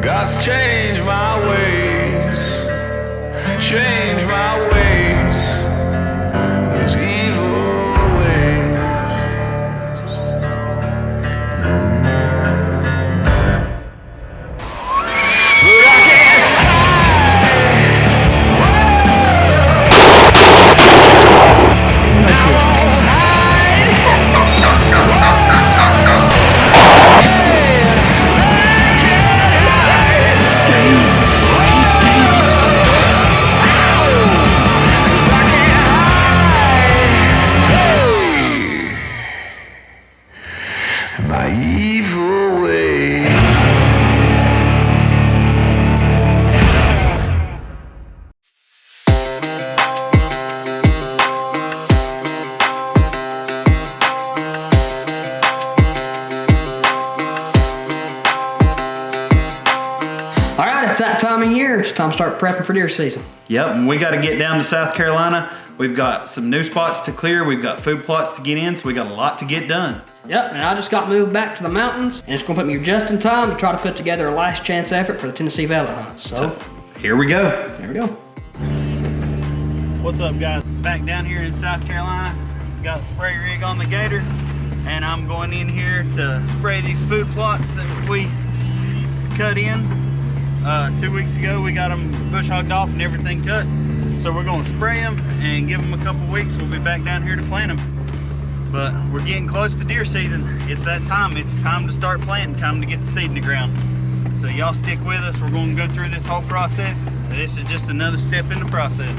God's changed my ways, change my ways, those evil ways. But I can't my evil way. All right, it's that time of year. It's time to start prepping for deer season. Yep, and we got to get down to South Carolina. We've got some new spots to clear. We've got food plots to get in, so we got a lot to get done. Yep, and I just got moved back to the mountains, and it's gonna put me just in time to try to put together a last chance effort for the Tennessee velvet hunt. So here we go. there we go. What's up, guys? Back down here in South Carolina. Got a spray rig on the gator, and I'm going in here to spray these food plots that we cut in. 2 weeks ago, we got them bush hogged off and everything cut. So we're gonna spray them and give them a couple weeks. We'll be back down here to plant them. But we're getting close to deer season. It's that time. It's time to start planting, time to get the seed in the ground. So y'all stick with us. We're gonna go through this whole process. This is just another step in the process.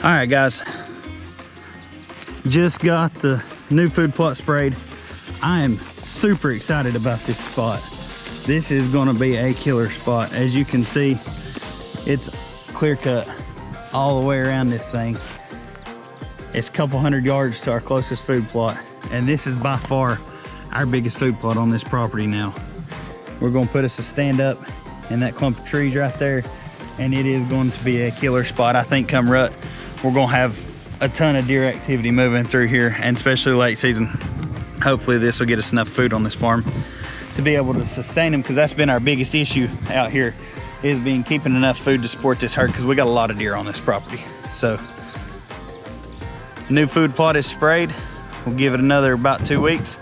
All right, guys. Just got the new food plot sprayed. I am super excited about this spot. This is gonna be a killer spot. As you can see, it's clear cut all the way around this thing. It's a couple hundred yards to our closest food plot. And this is by far our biggest food plot on this property now. We're gonna put us a stand up in that clump of trees right there. And it is going to be a killer spot. I think come rut, we're gonna have a ton of deer activity moving through here, and especially late season. Hopefully this will get us enough food on this farm to be able to sustain them, because that's been our biggest issue out here, is keeping enough food to support this herd, because we got a lot of deer on this property. So new food plot is sprayed. We'll give it another about 2 weeks,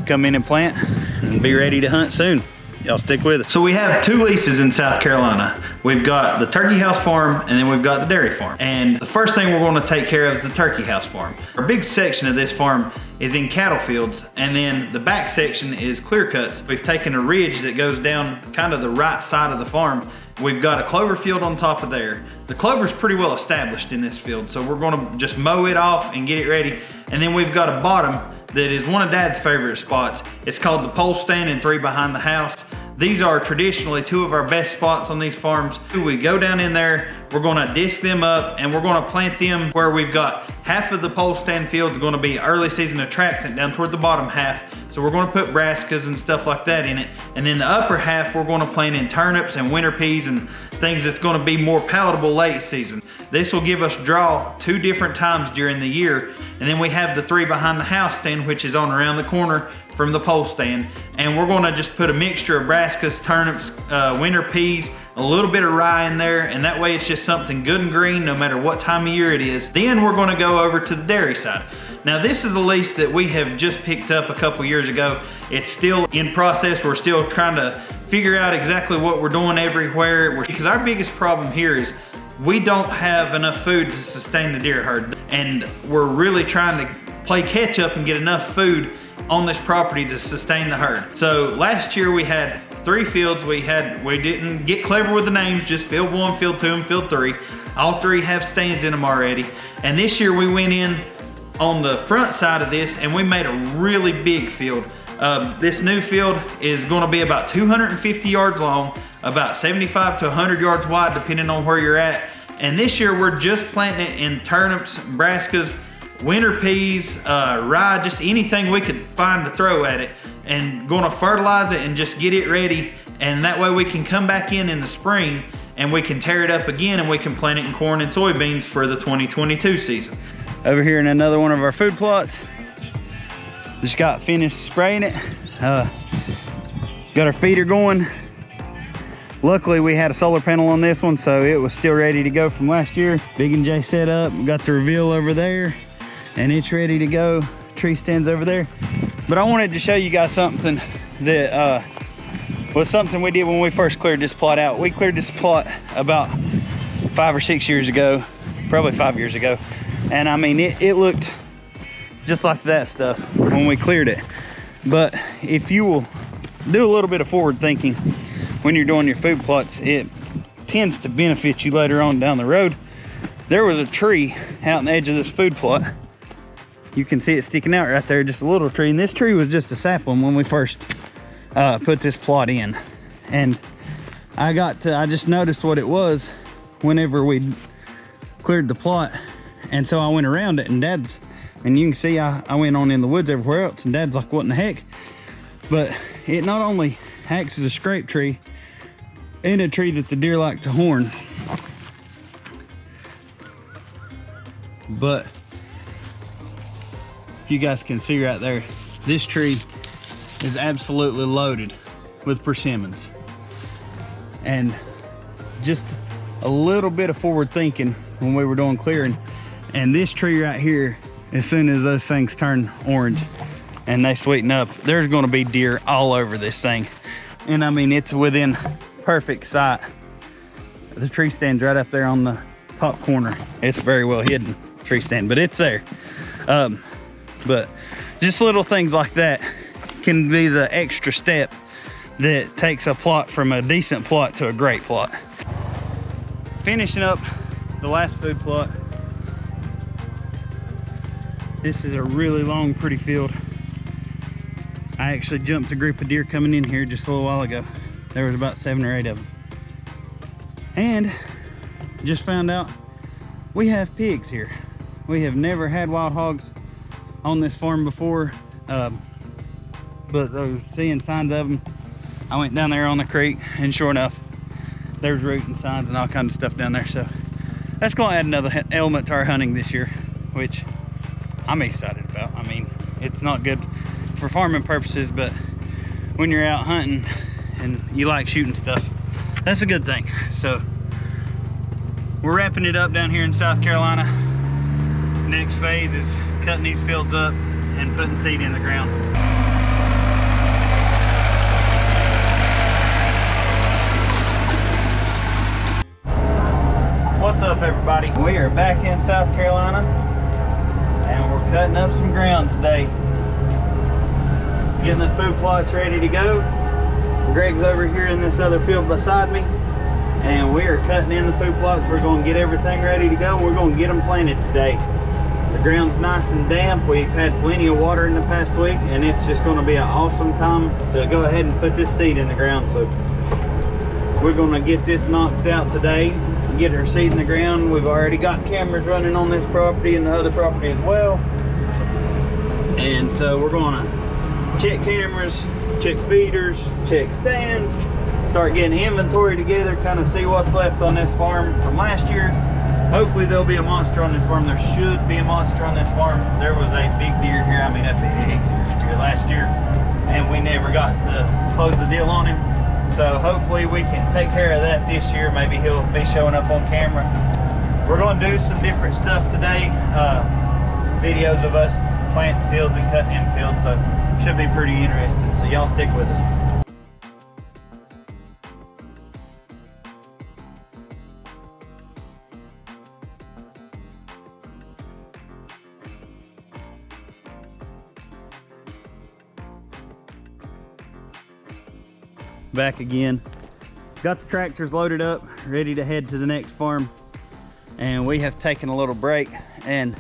come in and plant and be ready to hunt soon. Y'all stick with it. So we have 2 leases in South Carolina. We've got the turkey house farm, and then we've got the dairy farm. And the first thing we're gonna take care of is the turkey house farm. Our big section of this farm is in cattle fields, and then the back section is clear cuts. We've taken a ridge that goes down kind of the right side of the farm. We've got a clover field on top of there. The clover's pretty well established in this field, so we're gonna just mow it off and get it ready. And then we've got a bottom that is one of Dad's favorite spots. It's called the pole stand and 3 behind the house. These are traditionally 2 of our best spots on these farms. We go down in there, we're gonna disc them up, and we're gonna plant them where we've got half of the pole stand field is gonna be early season attractant down toward the bottom half. So we're gonna put brassicas and stuff like that in it. And then the upper half, we're gonna plant in turnips and winter peas and things that's gonna be more palatable late season. This will give us draw 2 different times during the year. And then we have the 3 behind the house stand, which is on around the corner from the pole stand. And we're gonna just put a mixture of brassicas, turnips, winter peas, a little bit of rye in there, and that way it's just something good and green no matter what time of year it is. Then we're gonna go over to the dairy side. Now this is a lease that we have just picked up a couple years ago. It's still in process. We're still trying to figure out exactly what we're doing everywhere. Because our biggest problem here is we don't have enough food to sustain the deer herd. And we're really trying to play catch up and get enough food on this property to sustain the herd. So last year we had 3 fields. We didn't get clever with the names, just field 1, field 2, and field 3. All 3 have stands in them already. And this year we went in on the front side of this and we made a really big field. This new field is gonna be about 250 yards long, about 75 to 100 yards wide, depending on where you're at. And this year we're just planting it in turnips, brassicas, winter peas, rye, just anything we could find to throw at it, and gonna fertilize it and just get it ready. And that way we can come back in the spring and we can tear it up again and we can plant it in corn and soybeans for the 2022 season. Over here in another one of our food plots, just got finished spraying it. Got our feeder going. Luckily we had a solar panel on this one, so it was still ready to go from last year. Big and J set up, got the reveal over there, and it's ready to go. Tree stands over there. But I wanted to show you guys something that was something we did when we first cleared this plot out. We cleared this plot about 5 or 6 years ago, probably 5 years ago. And I mean, it looked just like that stuff when we cleared it. But if you will do a little bit of forward thinking when you're doing your food plots, it tends to benefit you later on down the road. There was a tree out on the edge of this food plot. You can see it sticking out right there, just a little tree. And this tree was just a sapling when we first put this plot in. And I just noticed what it was whenever we cleared the plot. And so I went around it, and and you can see I went on in the woods everywhere else, and Dad's like, what in the heck? But it not only acts as a scrape tree and a tree that the deer like to horn, but if you guys can see right there, this tree is absolutely loaded with persimmons. And just a little bit of forward thinking when we were doing clearing, and this tree right here, as soon as those things turn orange and they sweeten up, there's going to be deer all over this thing. And I mean, it's within perfect sight. The tree stands right up there on the top corner. It's a very well hidden tree stand, but it's there. But just little things like that can be the extra step that takes a plot from a decent plot to a great plot. Finishing up the last food plot. This is a really long, pretty field. I actually jumped a group of deer coming in here just a little while ago. There was about 7 or 8 of them. And just found out we have pigs here. We have never had wild hogs on this farm before, but those seeing signs of them, I went down there on the creek, and sure enough, there's rooting signs and all kinds of stuff down there. So that's going to add another element to our hunting this year, which I'm excited about. I mean, it's not good for farming purposes, but when you're out hunting and you like shooting stuff, that's a good thing. So we're wrapping it up down here in South Carolina. Next phase is cutting these fields up and putting seed in the ground. What's up, everybody? We are back in South Carolina, and we're cutting up some ground today. Getting the food plots ready to go. Greg's over here in this other field beside me, and we are cutting in the food plots. We're going to get everything ready to go. We're going to get them planted today. The ground's nice and damp. We've had plenty of water in the past week, and it's just going to be an awesome time to go ahead and put this seed in the ground. So we're going to get this knocked out today, get her seed in the ground. We've already got cameras running on this property and the other property as well. And so we're going to check cameras, check feeders, check stands, start getting inventory together, kind of see what's left on this farm from last year. Hopefully there'll be a monster on this farm. There should be a monster on this farm. There was a big deer here, I mean a big deer here last year, and we never got to close the deal on him. So hopefully we can take care of that this year. Maybe he'll be showing up on camera. We're going to do some different stuff today. Videos of us planting fields and cutting in fields, so should be pretty interesting. So y'all stick with us. Back again. Got the tractors loaded up, ready to head to the next farm, and we have taken a little break. And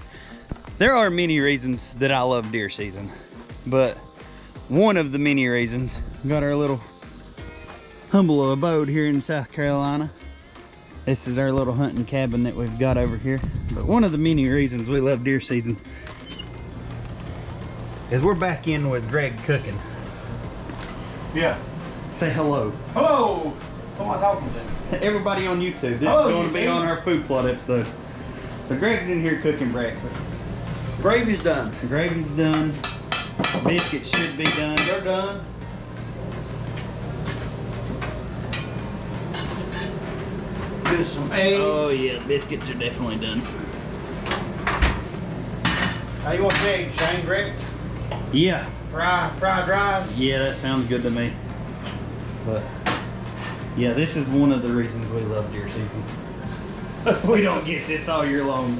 there are many reasons that I love deer season, but one of the many reasons, got our little humble abode here in South Carolina. This is our little hunting cabin that we've got over here. But one of the many reasons we love deer season is we're back in with Greg cooking. Yeah. Say hello. Hello. Who am I talking to? Everybody on YouTube. This Oh, is going to be YouTube. on our food plot episode. So Greg's in here cooking breakfast. Gravy's done. Gravy's done. Biscuits should be done. They're done. Do some eggs. Oh yeah, biscuits are definitely done. How you want the eggs, Shane? Greg? Yeah. Fry dry. Yeah, that sounds good to me. But yeah, this is one of the reasons we love deer season. We don't get this all year long.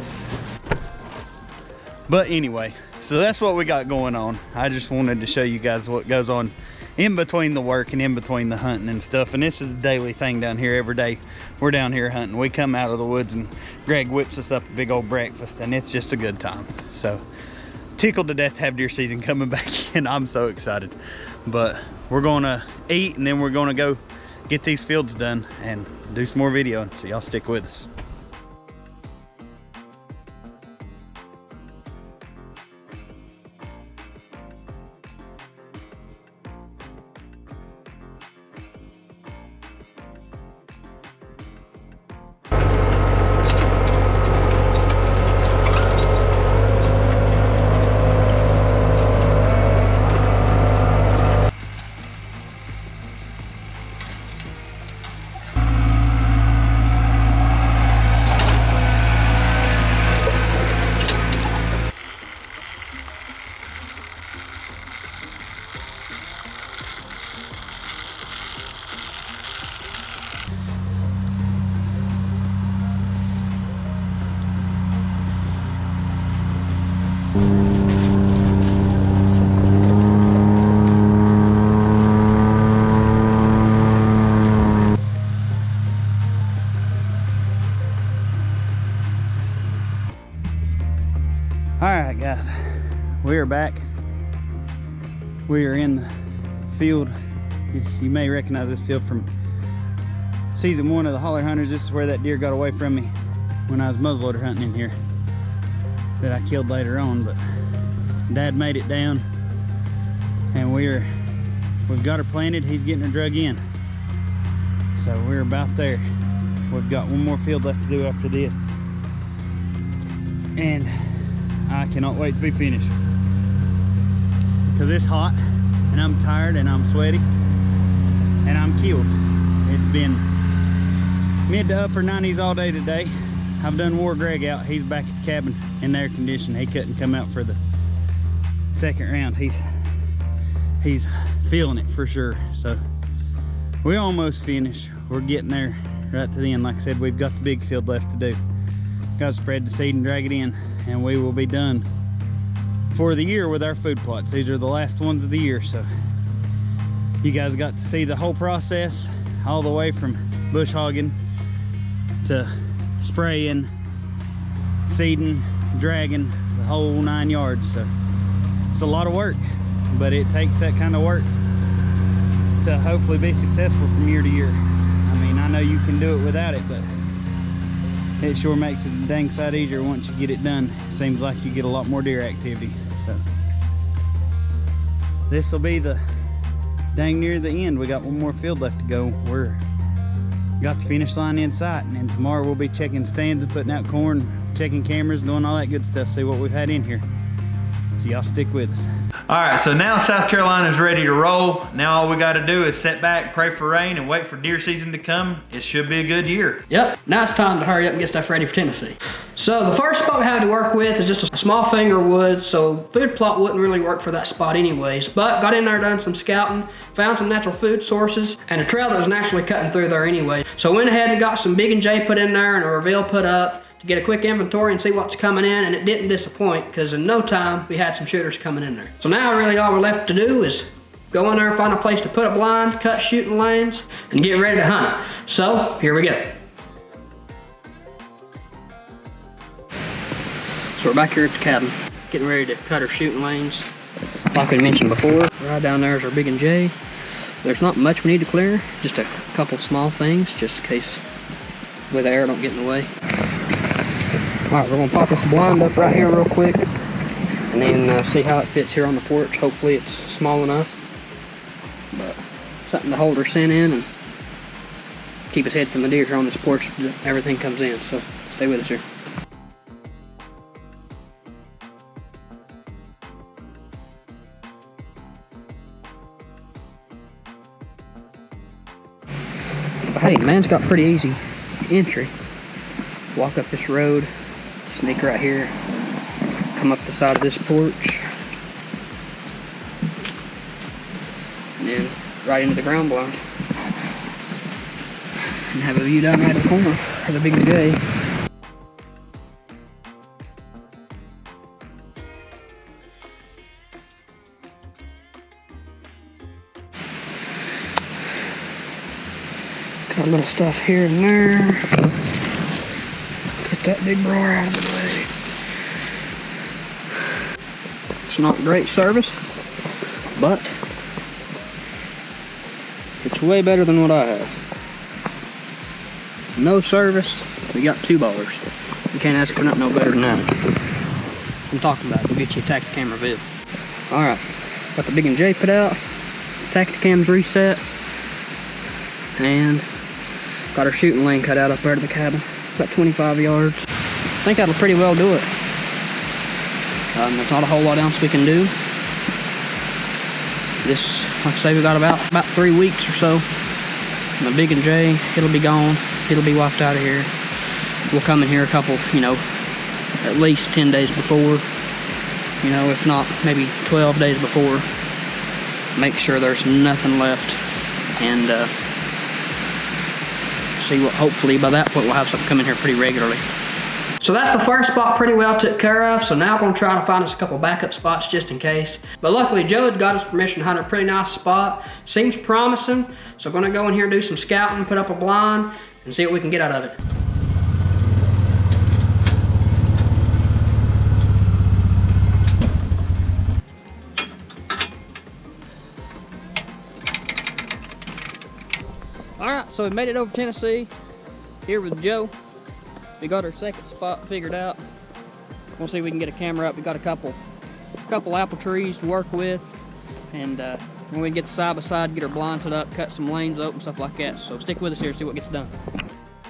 But anyway, so that's what we got going on. I just wanted to show you guys what goes on in between the work and in between the hunting and stuff. And this is a daily thing down here every day. We're down here hunting. We come out of the woods and Greg whips us up a big old breakfast and it's just a good time. So tickled to death to have deer season coming back in. I'm so excited. But we're gonna eat and then we're gonna go get these fields done and do some more video. So y'all stick with us. All right, guys, we are back. We are in the field. You may recognize this field from season 1 of the Holler Hunters. This is where that deer got away from me when I was muzzleloader hunting in here, that I killed later on. But Dad made it down, and we've got her planted. He's getting her drug in, so we're about there. We've got one more field left to do after this, and I cannot wait to be finished, because it's hot and I'm tired and I'm sweaty and I'm killed. It's been mid to upper 90s all day today. I've done wore Greg out. He's back at the cabin in the air conditioning. He couldn't come out for the second round. He's feeling it for sure. So we're almost finished. We're getting there right to the end. Like I said, we've got the big field left to do. Got to spread the seed and drag it in, and we will be done for the year with our food plots. These are the last ones of the year, so you guys got to see the whole process, all the way from bush hogging to spraying, seeding, dragging, the whole 9 yards. So it's a lot of work, but it takes that kind of work to hopefully be successful from year to year. I mean, I know you can do it without it, but it sure makes it a dang sight easier once you get it done. Seems like you get a lot more deer activity. So this will be the dang near the end. We got one more field left to go. We're got the finish line in sight, and then tomorrow we'll be checking stands and putting out corn, checking cameras, doing all that good stuff, see what we've had in here. So y'all stick with us. All right, so now South Carolina's ready to roll. Now all we got to do is sit back, pray for rain, and wait for deer season to come. It should be a good year. Yep, now it's time to hurry up and get stuff ready for Tennessee. So the first spot we have to work with is just a small finger woods, so food plot wouldn't really work for that spot anyways. But got in there, done some scouting, found some natural food sources, and a trail that was naturally cutting through there anyway. So went ahead and got some Big and J put in there and a reveal put up to get a quick inventory and see what's coming in, and it didn't disappoint, because in no time we had some shooters coming in there. So now really all we're left to do is go in there, find a place to put a blind, cut shooting lanes, and get ready to hunt it. So here we go. So we're back here at the cabin, getting ready to cut our shooting lanes. Like we mentioned before, right down there is our Big and J. There's not much we need to clear, just a couple small things, just in case the air don't get in the way. Alright, we're gonna pop this blind up right here real quick, and then see how it fits here on the porch. Hopefully it's small enough, but something to hold her scent in and keep his head from the deer here on this porch. Everything comes in, so stay with us here. Hey, man's got pretty easy entry. Walk up this road, sneak right here, come up the side of this porch, and then right into the ground blind. And have a view down there at the corner of the big J. Got a little stuff here and there. Get that big roar out of the way. It's not great service, but it's way better than what I have. No service, we got 2 ballers. You can't ask for nothing no better than that. I'm talking about. We'll get you a Tacticam review. Alright, got the big and J put out. Tacticam's reset. And got our shooting lane cut out up there to the cabin. About 25 yards. I think that'll pretty well do it. There's not a whole lot else we can do. This, like I say, we got about 3 weeks or so. And the big and J, it'll be gone. It'll be wiped out of here. We'll come in here a couple, at least 10 days before. If not, maybe 12 days before. Make sure there's nothing left. And see what, hopefully by that point we'll have something come in here pretty regularly. So that's the first spot pretty well took care of. So now we're going to try to find us a couple backup spots just in case. But luckily Joe had got us permission to hunt a pretty nice spot. Seems promising. So I'm going to go in here and do some scouting, put up a blind, and see what we can get out of it. Alright, so we made it over Tennessee, here with Joe. We got our second spot figured out. We'll see if we can get a camera up. We got a couple apple trees to work with, and when we get side by side, get our blinds set up, cut some lanes open, stuff like that. So stick with us here and see what gets done.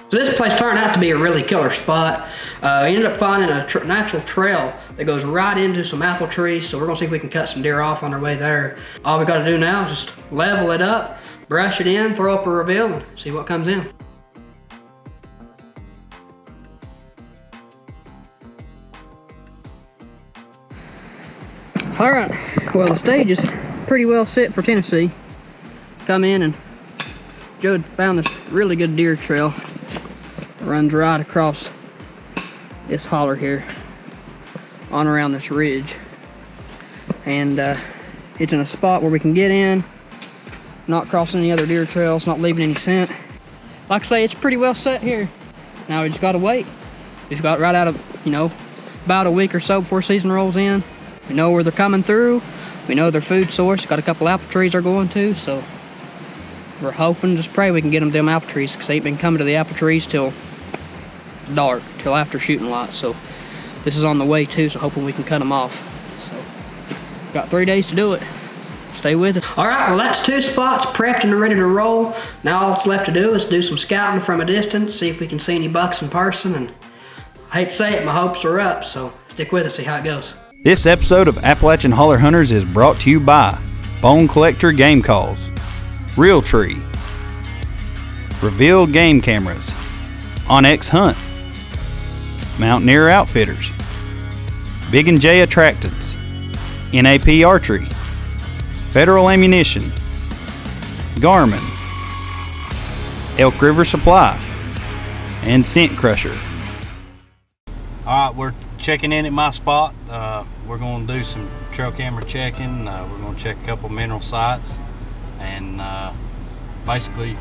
So this place turned out to be a really killer spot. We ended up finding a natural trail that goes right into some apple trees, so we're gonna see if we can cut some deer off on our way there. All we gotta do now is just level it up, brush it in, throw up a reveal, and see what comes in. Alright, well the stage is pretty well set for Tennessee. Come in and Joe had found this really good deer trail. It runs right across this holler here, on around this ridge. And it's in a spot where we can get in, not crossing any other deer trails, not leaving any scent. Like I say, it's pretty well set here. Now we just gotta wait. We've got right out of, about a week or so before season rolls in. We know where they're coming through. We know their food source. Got a couple apple trees they're going to, so we're hoping, just pray we can get them apple trees, because they ain't been coming to the apple trees till dark, till after shooting lights. So this is on the way too, so hoping we can cut them off. So got 3 days to do it. Stay with it. All right, well that's 2 spots prepped and ready to roll. Now all that's left to do is do some scouting from a distance, see if we can see any bucks in person. And I hate to say it, my hopes are up, so stick with us, see how it goes. This episode of Appalachian Holler Hunters is brought to you by Bone Collector Game Calls, Real Tree, Reveal Game Cameras, Onyx Hunt, Mountaineer Outfitters, Big and J Attractants, NAP Archery, Federal Ammunition, Garmin, Elk River Supply, and Scent Crusher. Alright, we're checking in at my spot. We're going to do some trail camera checking. We're going to check a couple mineral sites and basically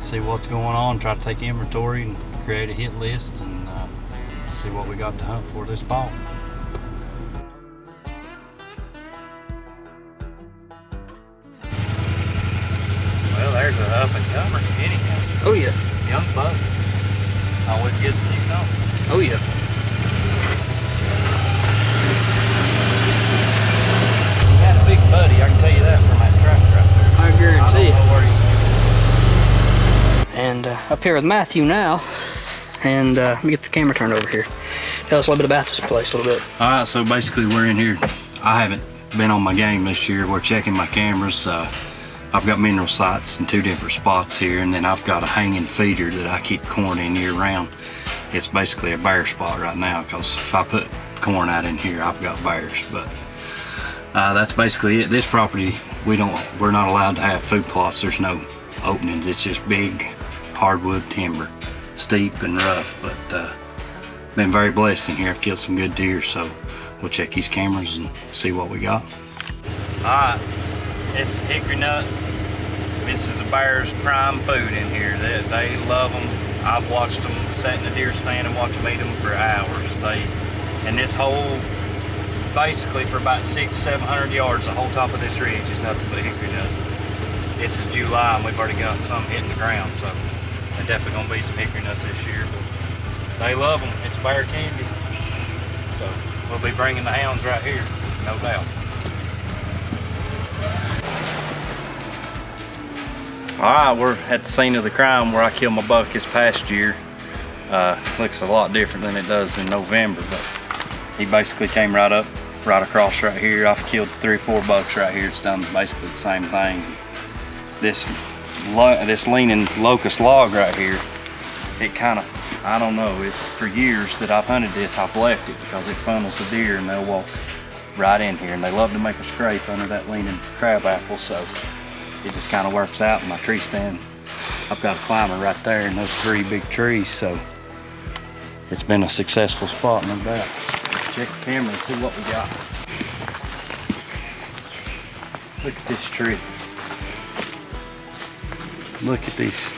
see what's going on, try to take inventory and create a hit list and see what we got to hunt for this fall. Well, there's a up and comer anyhow. Oh yeah. Young buck. Always good to see something. Oh yeah. He had a big buddy, I can tell you that from that track right there. I guarantee it. I don't know where he And up here with Matthew now, and let me get the camera turned over here. Tell us a little bit about this place a little bit. All right, so basically we're in here. I haven't been on my game this year. We're checking my cameras. I've got mineral sites in 2 different spots here, and then I've got a hanging feeder that I keep corn in year round. It's basically a bear spot right now, because if I put corn out in here, I've got bears. But that's basically it. This property, we're not allowed to have food plots. There's no openings. It's just big hardwood timber, steep and rough. But been very blessed in here. I've killed some good deer, so we'll check these cameras and see what we got. All right, this hickory nut. This is a bear's prime food in here. They love them. I've watched them sit in the deer stand and watch them eat them for hours. And this whole, basically for about 600-700 yards, the whole top of this ridge is nothing but hickory nuts. This is July and we've already got some hitting the ground, so there's definitely gonna be some hickory nuts this year. But they love them. It's bear candy. So we'll be bringing the hounds right here, no doubt. All right, we're at the scene of the crime where I killed my buck this past year. Looks a lot different than it does in November, but he basically came right across right here. I've killed 3 or 4 bucks right here. It's done basically the same thing. This leaning locust log right here, it kind of, I don't know, it's for years that I've hunted this, I've left it because it funnels the deer and they'll walk right in here, and they love to make a scrape under that leaning crab apple, so it just kind of works out in my tree stand. I've got a climber right there in those 3 big trees, so it's been a successful spot, no doubt. Check the camera and see what we got. Look at this tree. Look at these.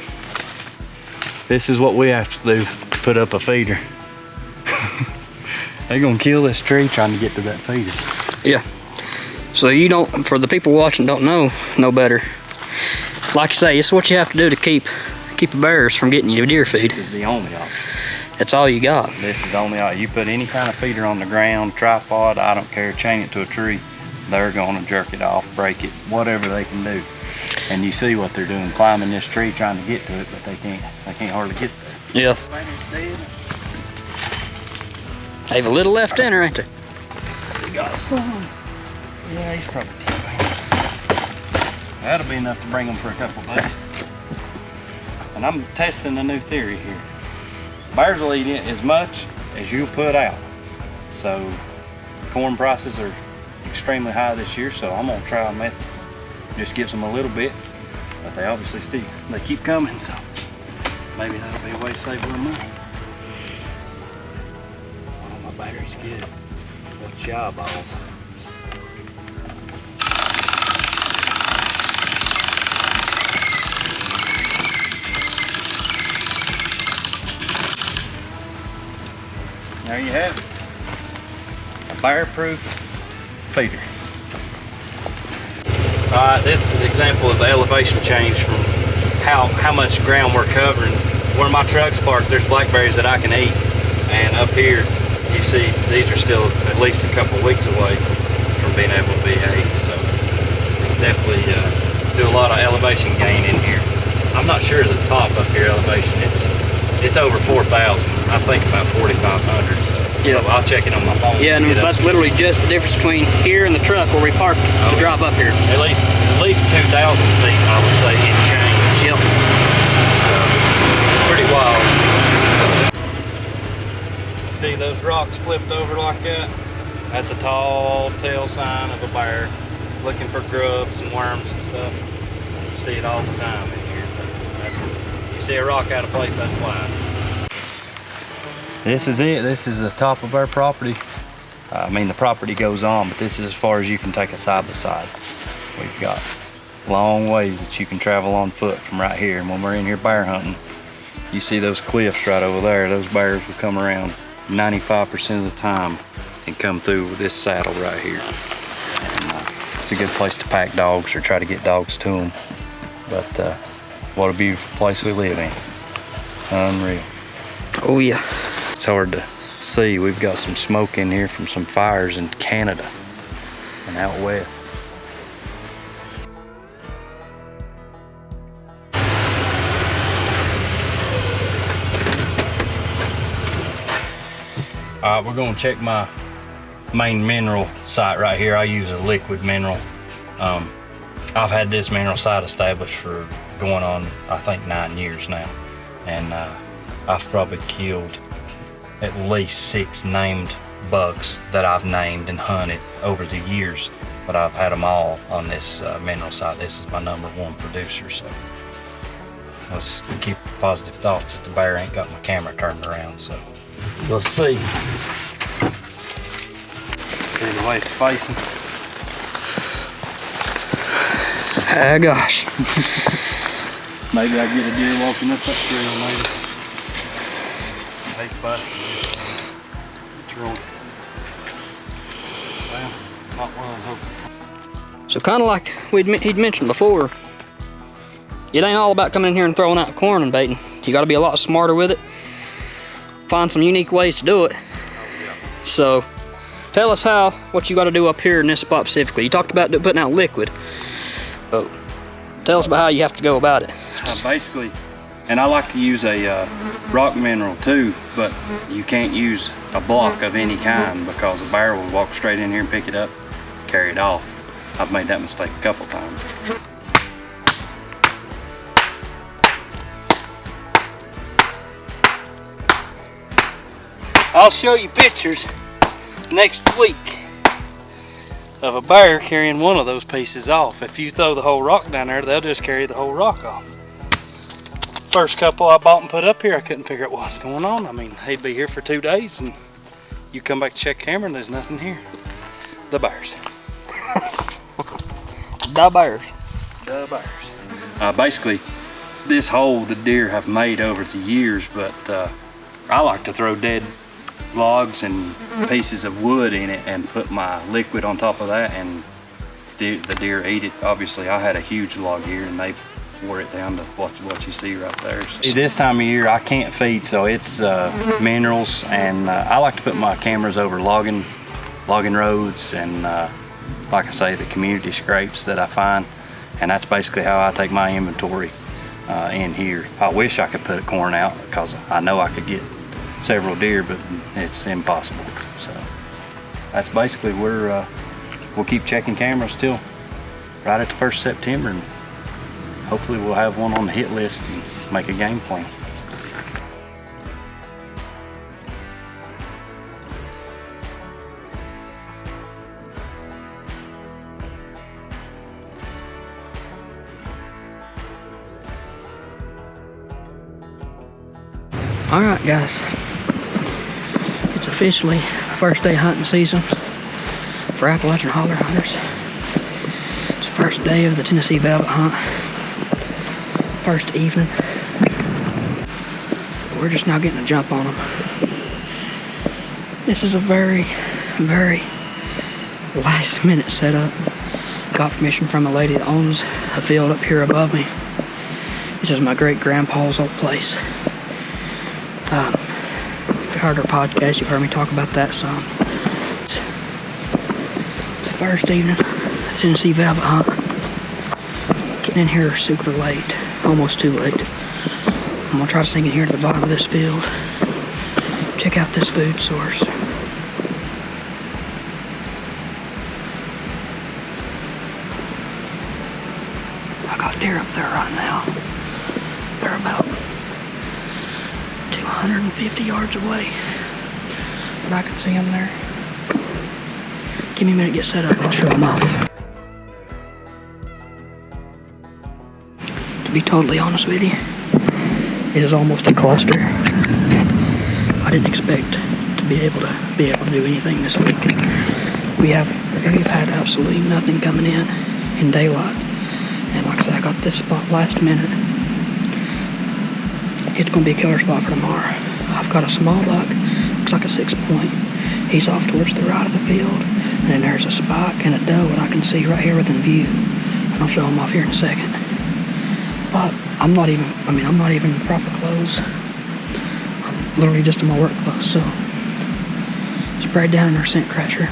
This is what we have to do to put up a feeder. They're gonna kill this tree trying to get to that feeder. Yeah. So you don't, for the people watching don't know no better. Like you say, it's what you have to do to keep the bears from getting you deer feed. This is the only option. That's all you got. This is the only option. You put any kind of feeder on the ground, tripod, I don't care, chain it to a tree, they're gonna jerk it off, break it, whatever they can do. And you see what they're doing, climbing this tree trying to get to it, but they can't hardly get there. Yeah. They have a little left in her, ain't they? They got some. Yeah, he's probably 10 pounds. That'll be enough to bring them for a couple of days. And I'm testing a new theory here. Bears will eat as much as you put out. So corn prices are extremely high this year, so I'm gonna try a method. Just gives them a little bit, but they obviously they keep coming, so maybe that'll be a way to save a little money. Oh, my battery's good. What job balls. There you have it, a bear-proof feeder. Alright, this is an example of the elevation change from how much ground we're covering. Where my truck's parked, there's blackberries that I can eat, and up here, you see, these are still at least a couple weeks away from being able to be ate, so it's definitely do a lot of elevation gain in here. I'm not sure the top up here elevation, it's over 4,000. I think about 4,500. So yeah, I'll check it on my phone. Yeah, and that's literally just the difference between here and the truck where we parked to drive up here. At least 2,000 feet, I would say, in change. Yep. So, pretty wild. See those rocks flipped over like that? That's a tall tell sign of a bear looking for grubs and worms and stuff. You see it all the time in here. You see a rock out of place, that's why. This is it. This is the top of our property. I mean, the property goes on, but this is as far as you can take a side by side. We've got long ways that you can travel on foot from right here. And when we're in here bear hunting, you see those cliffs right over there. Those bears will come around 95% of the time and come through with this saddle right here. And it's a good place to pack dogs or try to get dogs to them. But what a beautiful place we live in. Unreal. Oh yeah. It's hard to see. We've got some smoke in here from some fires in Canada and out west. We're gonna check my main mineral site right here. I use a liquid mineral. I've had this mineral site established for going on, I think, 9 years now. And I've probably killed at least 6 named bucks that I've named and hunted over the years, but I've had them all on this mineral site. This is my #1 producer, so let's keep positive thoughts that the bear ain't got my camera turned around, so let's see. See the way it's facing. Oh gosh. Maybe I get a deer walking up that trail, maybe. They busted. Well, not what I was hoping. So kind of like he'd mentioned before, it ain't all about coming in here and throwing out corn and baiting. You got to be a lot smarter with it. Find some unique ways to do it. So tell us what you got to do up here in this spot specifically. You talked about putting out liquid. So tell us about how you have to go about it. Basically, and I like to use a rock mineral too, but you can't use a block of any kind because a bear will walk straight in here and pick it up, carry it off. I've made that mistake a couple times. I'll show you pictures next week of a bear carrying one of those pieces off. If you throw the whole rock down there, they'll just carry the whole rock off. First couple I bought and put up here, I couldn't figure out what's going on. I mean, he'd be here for 2 days and you come back to check camera and there's nothing here. The bears. The bears. The bears. Basically, this hole the deer have made over the years, but I like to throw dead logs and pieces of wood in it and put my liquid on top of that, and the deer eat it. Obviously, I had a huge log here and they wore it down to what you see right there. So this time of year I can't feed, so it's minerals, and I like to put my cameras over logging roads and like I say, the community scrapes that I find, and that's basically how I take my inventory in here. I wish I could put corn out because I know I could get several deer, but it's impossible. So that's basically where we'll keep checking cameras till right at the 1st of September, and hopefully we'll have one on the hit list and make a game plan. All right, guys. It's officially first day hunting season for Appalachian holler hunters. It's the first day of the Tennessee velvet hunt. First evening. We're just now getting a jump on them. This is a very, very last minute setup. Got permission from a lady that owns a field up here above me. This is my great grandpa's old place. If you heard our podcast, you've heard me talk about that some. It's the first evening, the Tennessee velvet hunt. Getting in here super late, almost too late. I'm gonna try to sneak in here to the bottom of this field. Check out this food source. I got deer up there right now. They're about 250 yards away, but I can see them there. Give me a minute to get set up and show them off. To be totally honest with you, it is almost a cluster. I didn't expect to be able to do anything this week. We've had absolutely nothing coming in daylight, and like I said, I got this spot last minute. It's going to be a killer spot for tomorrow. I've got a small buck, looks like a 6-point. He's off towards the right of the field, and then there's a spike and a doe that I can see right here within view. And I'll show him off here in a second. But I'm not even in proper clothes. I'm literally just in my work clothes, so sprayed down in our scent crusher.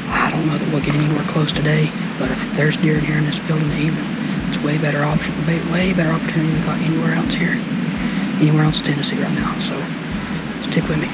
I don't know that we'll get anywhere close today, but if there's deer in here in this field in the evening, it's way better opportunity we got anywhere else in Tennessee right now. So stick with me.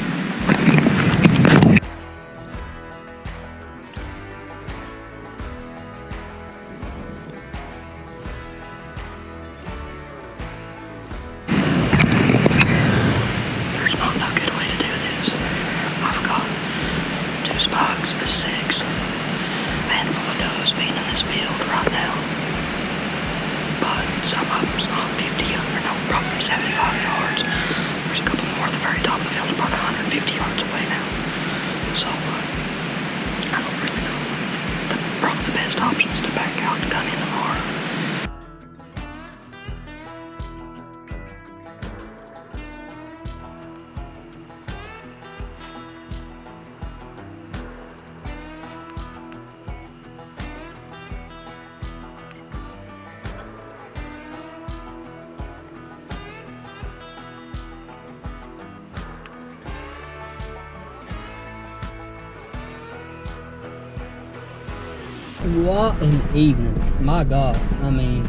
What an evening. My God. I mean,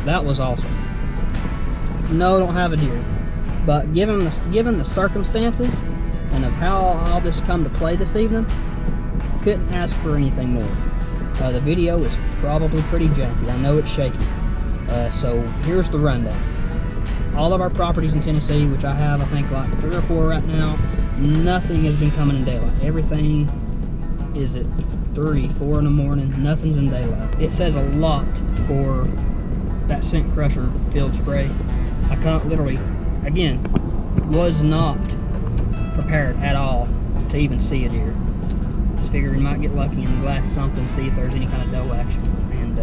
that was awesome. No, don't have a deer. But given the circumstances and of how all this come to play this evening, couldn't ask for anything more. The video is probably pretty janky. I know it's shaky. So here's the rundown. All of our properties in Tennessee, which I have, I think, like 3 or 4 right now, nothing has been coming in daylight. Everything is at 3, 4 in the morning. Nothing's in daylight. It says a lot for that scent crusher field spray. I can't literally, again, was not prepared at all to even see a deer. Just figured we might get lucky and glass something, see if there's any kind of doe action, and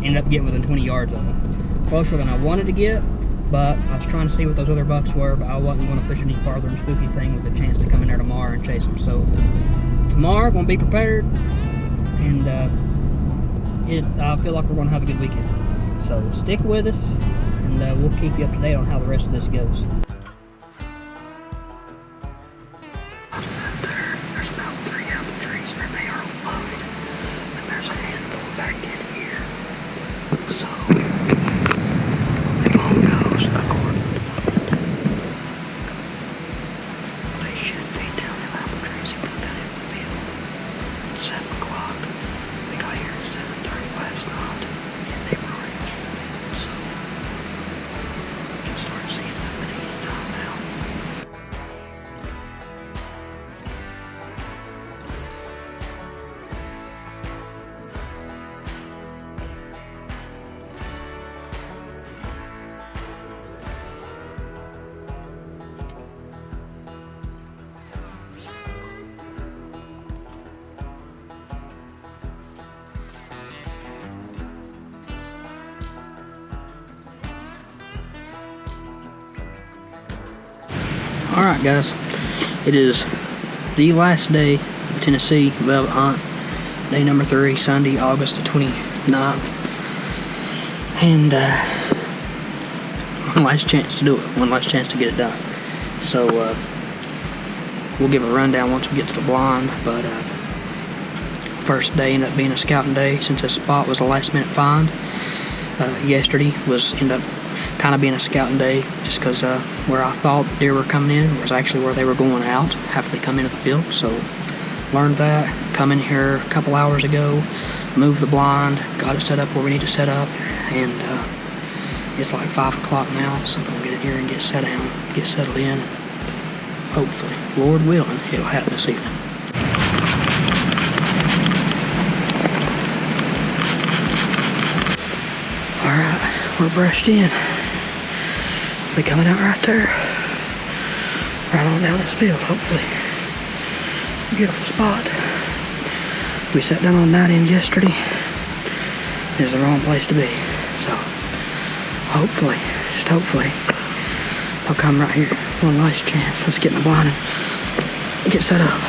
ended up getting within 20 yards of them. Closer than I wanted to get, but I was trying to see what those other bucks were, but I wasn't going to push any farther and spook anything with a chance to come in there tomorrow and chase them. So tomorrow, going to be prepared, and I feel like we're going to have a good weekend. So stick with us, and we'll keep you up to date on how the rest of this goes. There's about 3 apple trees, and they are loaded. And there's a handful back in here. So, it all goes according to plan. They should be down in apple trees and put that in the field. At 7 o'clock. We got here at 7:30 last night, and they were ready. So, we can start seeing them at any time now. Alright guys, it is the last day of the Tennessee velvet hunt. Day number 3, Sunday, August the 29th. And one last chance to do it, one last chance to get it done. So we'll give a rundown once we get to the blind, but first day ended up being a scouting day since this spot was a last minute find. Yesterday ended up kind of being a scouting day just because where I thought deer were coming in was actually where they were going out after they come into the field. So learned that, come in here a couple hours ago, moved the blind, got it set up where we need to set up, and it's like 5 o'clock now, so we'll get in here and get set down, get settled in, and hopefully, Lord willing, it'll happen this evening. Alright, we're brushed in. Be coming out right there. Right on down this field, hopefully. Beautiful spot. We sat down on that end yesterday. It was the wrong place to be. So, hopefully, just hopefully, they'll come right here. One last chance. Let's get in the blind and get set up.